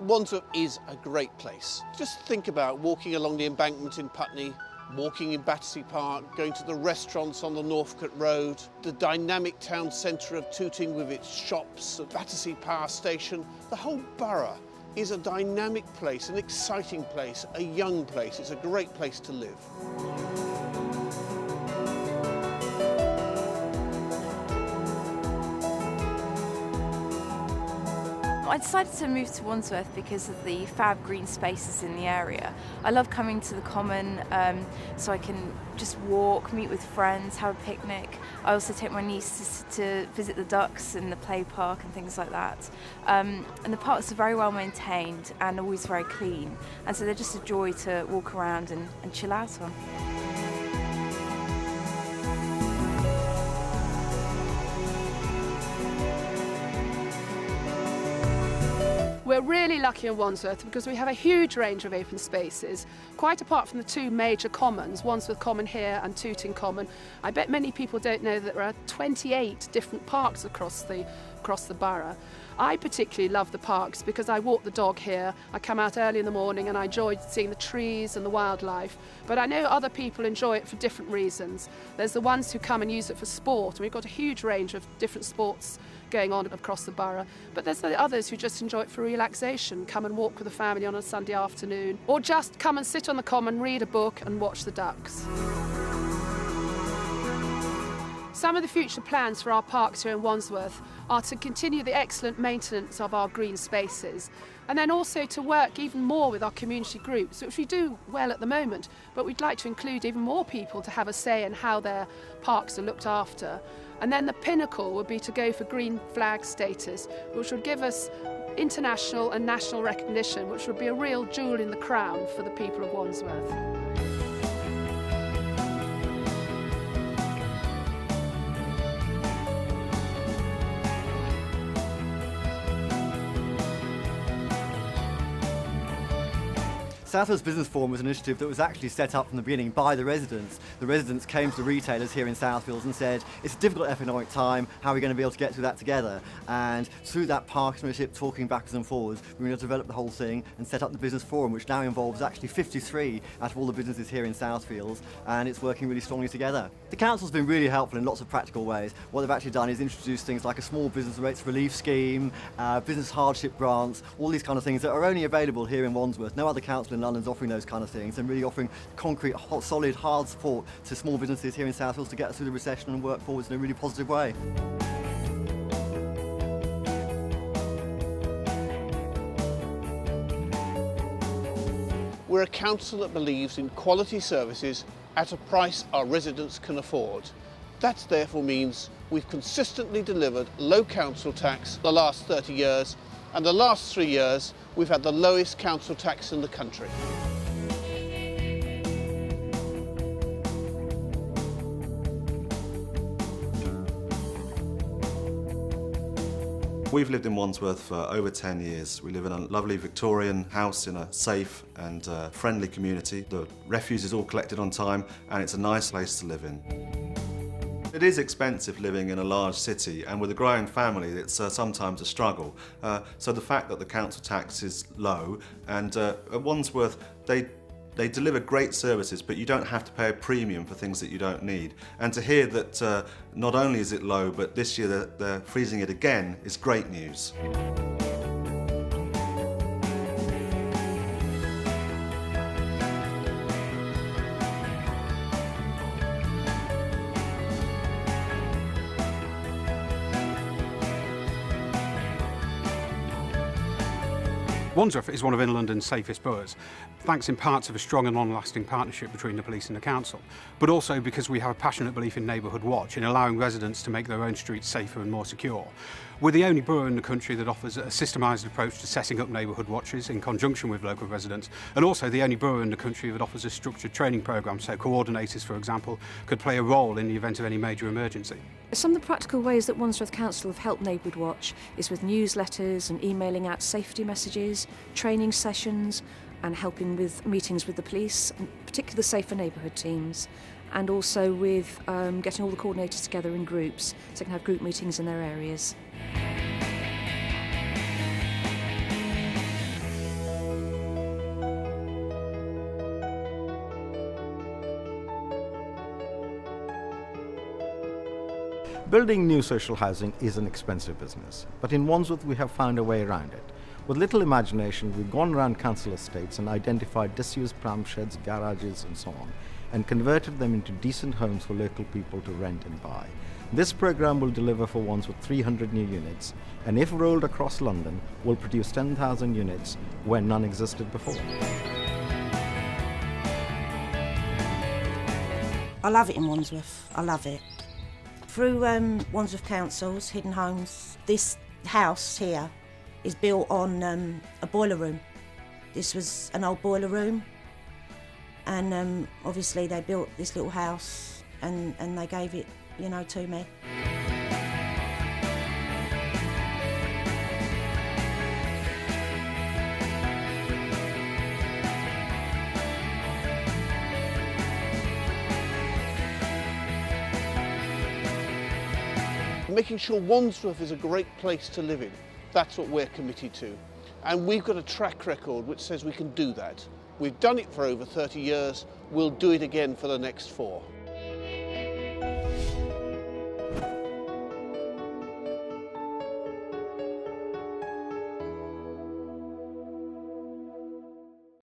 Wandsworth is a great place. Just think about walking along the embankment in Putney, walking in Battersea Park, going to the restaurants on the Northcote Road, the dynamic town centre of Tooting with its shops, the Battersea Power Station. The whole borough is a dynamic place, an exciting place, a young place. It's a great place to live. I decided to move to Wandsworth because of the fab green spaces in the area. I love coming to the common so I can just walk, meet with friends, have a picnic. I also take my niece to visit the ducks in the play park and things like that. And the parks are very well maintained and always very clean. And so they're just a joy to walk around and chill out on. We're really lucky in Wandsworth because we have a huge range of open spaces, quite apart from the two major commons, Wandsworth Common here and Tooting Common. I bet many people don't know that there are 28 different parks across the borough. I particularly love the parks because I walk the dog here, I come out early in the morning and I enjoy seeing the trees and the wildlife, but I know other people enjoy it for different reasons. There's the ones who come and use it for sport, and we've got a huge range of different sports going on across the borough, but there's the others who just enjoy it for relaxation, come and walk with the family on a Sunday afternoon, or just come and sit on the common, read a book and watch the ducks. Some of the future plans for our parks here in Wandsworth are to continue the excellent maintenance of our green spaces, and then also to work even more with our community groups, which we do well at the moment, but we'd like to include even more people to have a say in how their parks are looked after. And then the pinnacle would be to go for green flag status, which would give us international and national recognition, which would be a real jewel in the crown for the people of Wandsworth. Southwest Business Forum was an initiative that was actually set up from the beginning by the residents. The residents came to the retailers here in Southfields and said, it's a difficult economic time, how are we going to be able to get through that together? And through that partnership, talking backwards and forwards, we were able to develop the whole thing and set up the Business Forum, which now involves actually 53 out of all the businesses here in Southfields, and it's working really strongly together. The council's been really helpful in lots of practical ways. What they've actually done is introduce things like a small business rates relief scheme, business hardship grants, all these kind of things that are only available here in Wandsworth. No other council in London's offering those kind of things, and really offering concrete, solid, hard support to small businesses here in Southfields to get us through the recession and work forwards in a really positive way. We're a council that believes in quality services at a price our residents can afford. That therefore means we've consistently delivered low council tax the last 30 years, and the last 3 years we've had the lowest council tax in the country. We've lived in Wandsworth for over 10 years. We live in a lovely Victorian house in a safe and friendly community. The refuse is all collected on time and it's a nice place to live in. It is expensive living in a large city, and with a growing family it's sometimes a struggle. So the fact that the council tax is low, and at Wandsworth they deliver great services, but you don't have to pay a premium for things that you don't need. And to hear that not only is it low, but this year they're freezing it again is great news. Wandsworth is one of London's safest boroughs, thanks in part to the strong and long-lasting partnership between the police and the council, but also because we have a passionate belief in neighbourhood watch, in allowing residents to make their own streets safer and more secure. We're the only borough in the country that offers a systematised approach to setting up neighbourhood watches in conjunction with local residents, and also the only borough in the country that offers a structured training programme, so coordinators, for example, could play a role in the event of any major emergency. Some of the practical ways that Wandsworth Council have helped Neighbourhood Watch is with newsletters and emailing out safety messages, training sessions, and helping with meetings with the police, and particularly the Safer Neighbourhood teams, and also with getting all the coordinators together in groups so they can have group meetings in their areas. Building new social housing is an expensive business, but in Wandsworth we have found a way around it. With little imagination, we've gone around council estates and identified disused pram sheds, garages and so on, and converted them into decent homes for local people to rent and buy. This programme will deliver for Wandsworth 300 new units, and if rolled across London, will produce 10,000 units where none existed before. I love it in Wandsworth, I love it. Through Wandsworth Council's Hidden Homes, this house here is built on a boiler room. This was an old boiler room, and obviously they built this little house and they gave it, you know, to me. Making sure Wandsworth is a great place to live in, that's what we're committed to. And we've got a track record which says we can do that. We've done it for over 30 years, we'll do it again for the next 4.